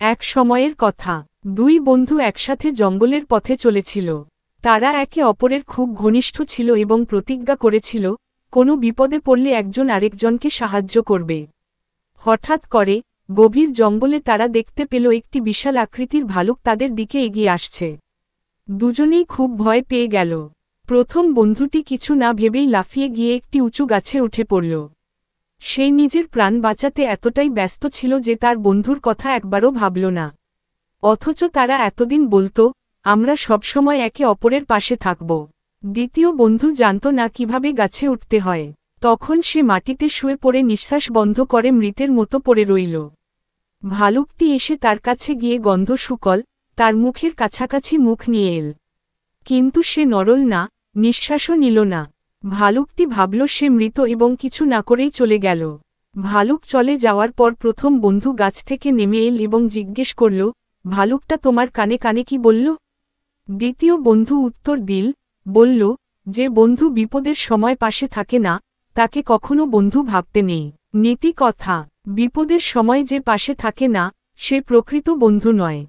এক সময়ের কথা, দুই বন্ধু একসাথে জঙ্গলের পথে চলেছিল। তারা একে অপরের খুব ঘনিষ্ঠ ছিল এবং প্রতিজ্ঞা করেছিল, কোনো বিপদে পড়লে একজন আরেকজনকে সাহায্য করবে। হঠাৎ করে, গভীর জঙ্গলে তারা দেখতে পেল একটি বিশাল আকৃতির ভালুক তাদের দিকে এগিয়ে আসছে। দুজনেই খুব ভয় পেয়ে গেল। প্রথম বন্ধুটি কিছু না ভেবেই লাফিয়ে গিয়ে একটি উঁচু গাছে উঠে পড়ল। সে নিজের প্রাণ বাঁচাতে এতটাই ব্যস্ত ছিল যে তার বন্ধুর কথা একবারও ভাবল না। অথচ তারা এতদিন বলতো, আমরা সবসময় একে অপরের পাশে থাকব। দ্বিতীয় বন্ধু জানত না কিভাবে গাছে উঠতে হয়। তখন সে মাটিতে শুয়ে পড়ে নিঃশ্বাস বন্ধ করে মৃতের মতো পড়ে রইল। ভালুকটি এসে তার কাছে গিয়ে গন্ধ শুকল, তার মুখের কাছাকাছি মুখ নিয়ে এল। কিন্তু সে নড়ল না, নিঃশ্বাসও নিল না। ভালুকটি ভাবল সে মৃত এবং কিছু না করেই চলে গেল। ভালুক চলে যাওয়ার পর প্রথম বন্ধু গাছ থেকে নেমে এল এবং জিজ্ঞেস করল, ভালুকটা তোমার কানে কানে কি বলল? দ্বিতীয় বন্ধু উত্তর বলল, যে বন্ধু বিপদের সময় পাশে থাকে না, তাকে কখনো বন্ধু ভাবতে নেই। নীতি কথা, বিপদের সময় যে পাশে থাকে না, সে প্রকৃত বন্ধু নয়।